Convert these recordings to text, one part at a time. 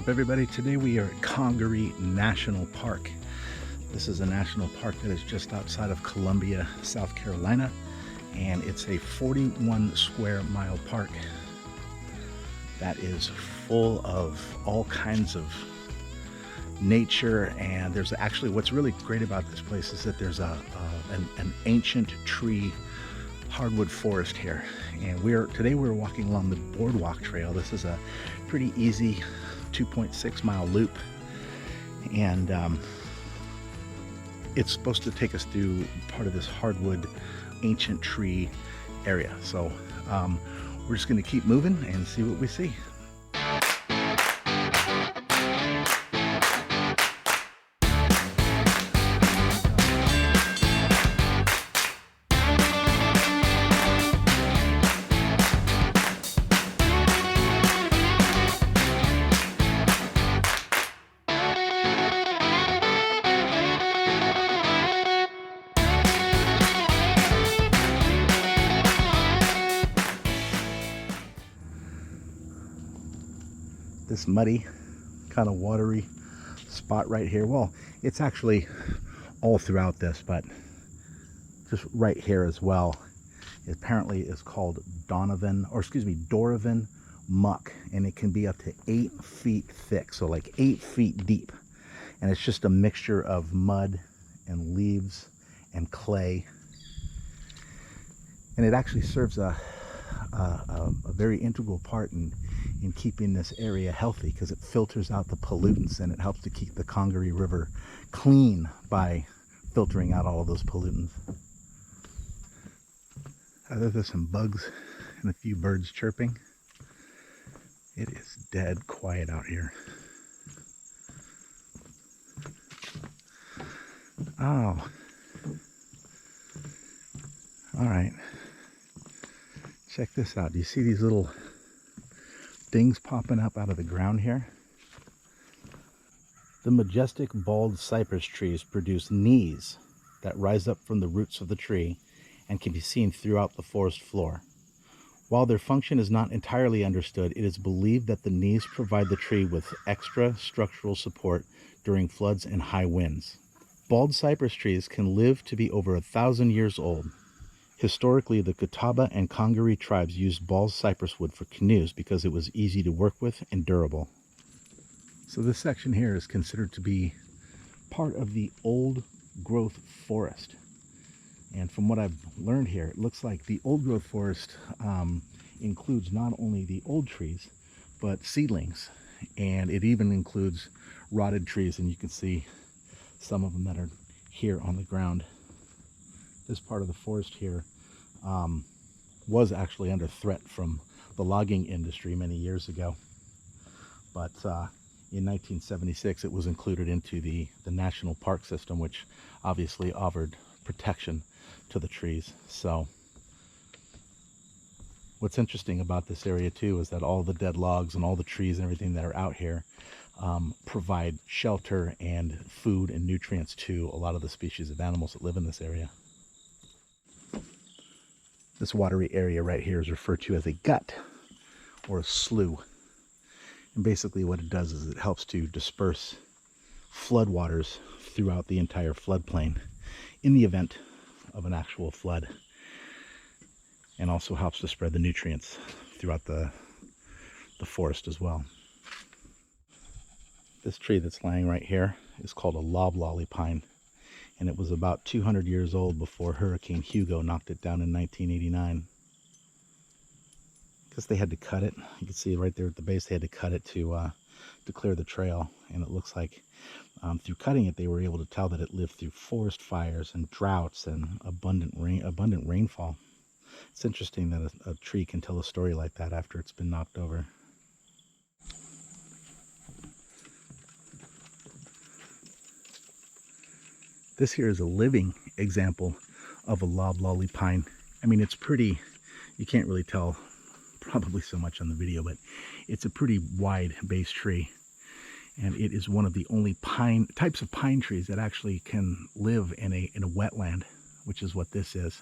up, everybody? Today we are at Congaree National Park. This is a national park that is just outside of Columbia, South Carolina, and it's a 41 square mile park that is full of all kinds of nature. And there's actually, what's really great about this place is that there's an ancient tree hardwood forest here, and today we're walking along the Boardwalk Trail. This is a pretty easy 2.6 mile loop, and it's supposed to take us through part of this hardwood ancient tree area. So we're just going to keep moving and see what we see. This muddy, kind of watery spot right here. Well, it's actually all throughout this, but just right here as well. It apparently is called Doravan muck, and it can be up to 8 feet thick, so like 8 feet deep. And it's just a mixture of mud and leaves and clay. And it actually serves a very integral part in keeping this area healthy, because it filters out the pollutants and it helps to keep the Congaree River clean by filtering out all of those pollutants. There's some bugs and a few birds chirping. It is dead quiet out here. Oh. All right. Check this out. Do you see these little things popping up out of the ground here? The majestic bald cypress trees produce knees that rise up from the roots of the tree and can be seen throughout the forest floor. While their function is not entirely understood, it is believed that the knees provide the tree with extra structural support during floods and high winds. Bald cypress trees can live to be over 1,000 years old. Historically, the Catawba and Congaree tribes used bald cypress wood for canoes because it was easy to work with and durable. So this section here is considered to be part of the old growth forest. And from what I've learned here, it looks like the old growth forest includes not only the old trees, but seedlings. And it even includes rotted trees, and you can see some of them that are here on the ground. This part of the forest here was actually under threat from the logging industry many years ago. But in 1976, it was included into the national park system, which obviously offered protection to the trees. So what's interesting about this area too is that all the dead logs and all the trees and everything that are out here provide shelter and food and nutrients to a lot of the species of animals that live in this area. This watery area right here is referred to as a gut or a slough. And basically what it does is it helps to disperse floodwaters throughout the entire floodplain in the event of an actual flood, and also helps to spread the nutrients throughout the forest as well. This tree that's lying right here is called a loblolly pine, and it was about 200 years old before Hurricane Hugo knocked it down in 1989. Because they had to cut it. You can see right there at the base, they had to cut it to clear the trail. And it looks like through cutting it, they were able to tell that it lived through forest fires and droughts and abundant rainfall. It's interesting that a tree can tell a story like that after it's been knocked over. This here is a living example of a loblolly pine. I mean, it's pretty, you can't really tell probably so much on the video, but it's a pretty wide base tree. And it is one of the only types of pine trees that actually can live in a wetland, which is what this is.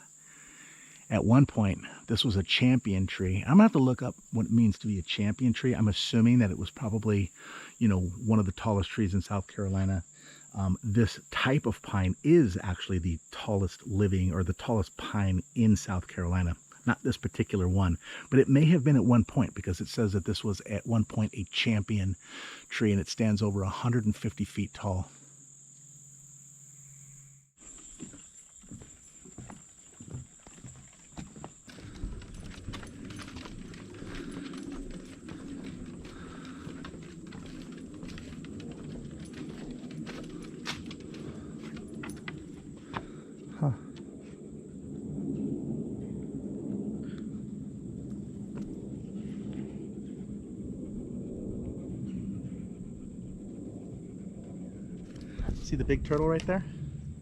At one point, this was a champion tree. I'm gonna have to look up what it means to be a champion tree. I'm assuming that it was probably, you know, one of the tallest trees in South Carolina. This type of pine is actually the tallest living, or the tallest pine in South Carolina. Not this particular one, but it may have been at one point, because it says that this was at one point a champion tree, and it stands over 150 feet tall. Huh. See the big turtle right there?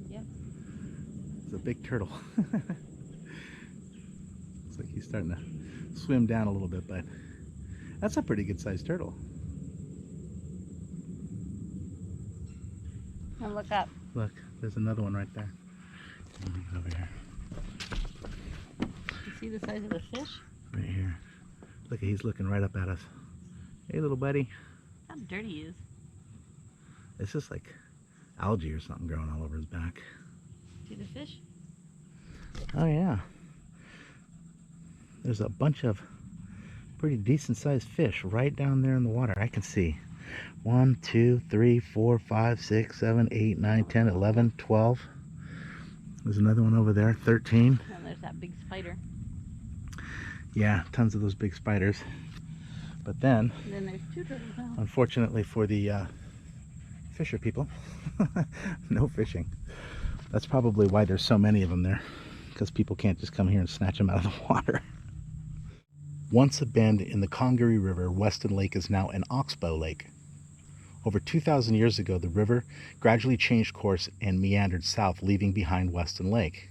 Yep. It's a big turtle. Looks like he's starting to swim down a little bit, but that's a pretty good sized turtle. And look up. Look, there's another one right there. Let me get over here. You see the size of the fish? Right here. Look, he's looking right up at us. Hey, little buddy. How dirty he is. It's just like algae or something growing all over his back. See the fish? Oh yeah. There's a bunch of pretty decent sized fish right down there in the water. I can see 1, 2, 3, 4, 5, 6, 7, 8, 9, 10, 11, 12. There's another one over there, 13. And there's that big spider. Yeah, tons of those big spiders. But then, And then there's 2 turtles now. unfortunately for the fisher people, no fishing. That's probably why there's so many of them there, because people can't just come here and snatch them out of the water. Once a bend in the Congaree River, Weston Lake is now an oxbow lake. Over 2,000 years ago, the river gradually changed course and meandered south, leaving behind Weston Lake.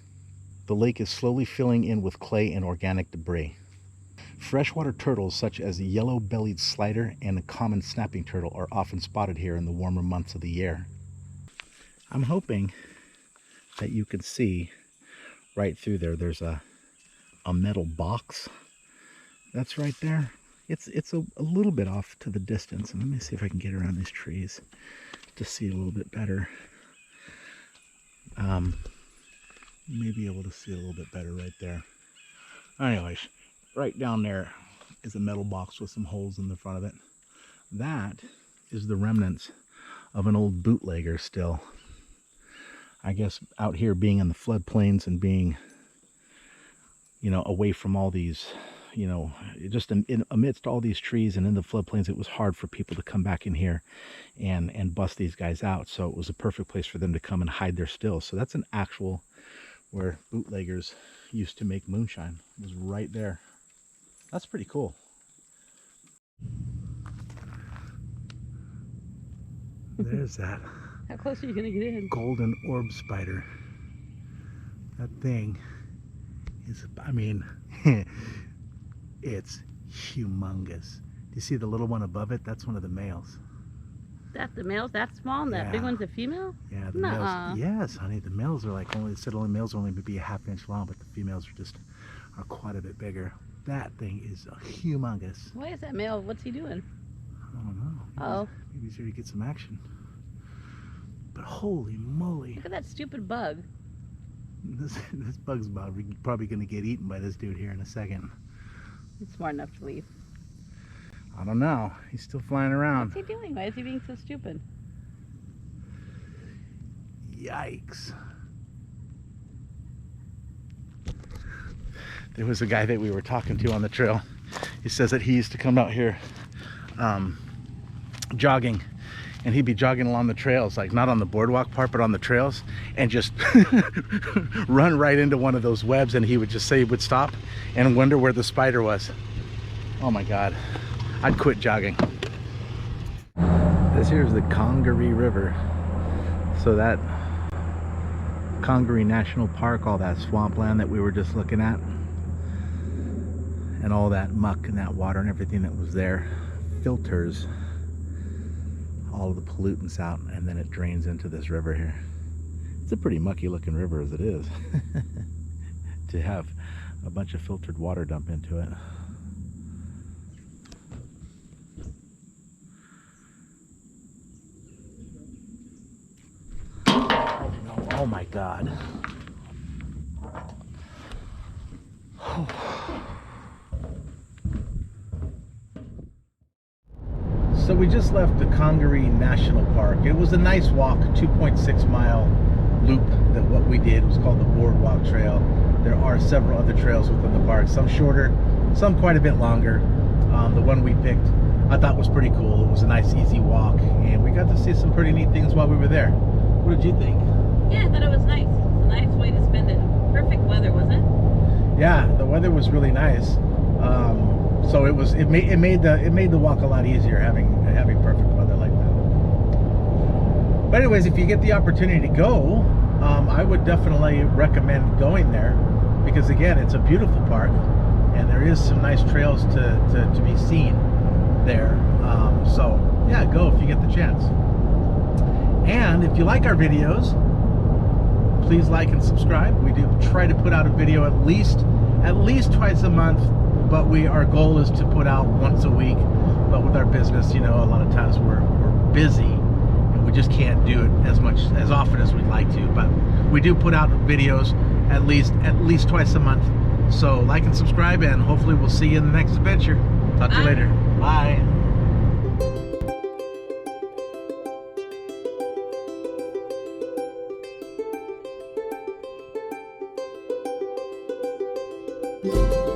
The lake is slowly filling in with clay and organic debris. Freshwater turtles such as the yellow-bellied slider and the common snapping turtle are often spotted here in the warmer months of the year. I'm hoping that you can see right through there. There's a metal box that's right there. It's a little bit off to the distance, and let me see if I can get around these trees to see a little bit better. You may be able to see a little bit better right there. Anyways, right down there is a metal box with some holes in the front of it. That is the remnants of an old bootlegger still. I guess out here being in the floodplains and being, you know, away from all these, you know, just amidst all these trees and in the floodplains, it was hard for people to come back in here and bust these guys out. So it was a perfect place for them to come and hide their stills. So that's an actual where bootleggers used to make moonshine. It was right there. That's pretty cool. There's that. How close are you going to get in? Golden orb spider. That thing is, I mean, it's humongous. Do you see the little one above it? That's one of the males. That the male's that small and that big one's a female? Yeah, the males. Yes, honey, the males are like only, it said only males only be a half-inch long, but the females are quite a bit bigger. That thing is humongous. Why is that male? What's he doing? I don't know. Oh. Maybe he's here to get some action. But holy moly. Look at that stupid bug. This bug's probably going to get eaten by this dude here in a second. He's smart enough to leave. I don't know. He's still flying around. What's he doing? Why is he being so stupid? Yikes. There was a guy that we were talking to on the trail. He says that he used to come out here jogging, and he'd be jogging along the trails, like not on the boardwalk part, but on the trails, and just run right into one of those webs, and he would just say he would stop and wonder where the spider was. Oh my God. I'd quit jogging. This here is the Congaree River. So that Congaree National Park, all that swampland that we were just looking at, and all that muck and that water and everything that was there, filters all of the pollutants out, and then it drains into this river here. It's a pretty mucky looking river as it is. To have a bunch of filtered water dump into it. Oh no, oh my God. So we just left the Congaree National Park. It was a nice walk, 2.6 mile loop that what we did. It was called the Boardwalk Trail. There are several other trails within the park, some shorter, some quite a bit longer. The one we picked I thought was pretty cool. It was a nice easy walk and we got to see some pretty neat things while we were there. What did you think? Yeah, I thought it was nice. It's a nice way to spend it. Perfect weather, wasn't it? Yeah, the weather was really nice. So it made the walk a lot easier having perfect weather like that. But anyways, if you get the opportunity to go, I would definitely recommend going there because again, it's a beautiful park and there is some nice trails to be seen there. So yeah, go if you get the chance. And if you like our videos, please like and subscribe. We do try to put out a video at least twice a month, but our goal is to put out once a week. But with our business, you know, a lot of times we're busy and we just can't do it as often as we'd like to. But we do put out videos at least twice a month. So like and subscribe, and hopefully we'll see you in the next adventure. Talk to you later. Bye. Thank you.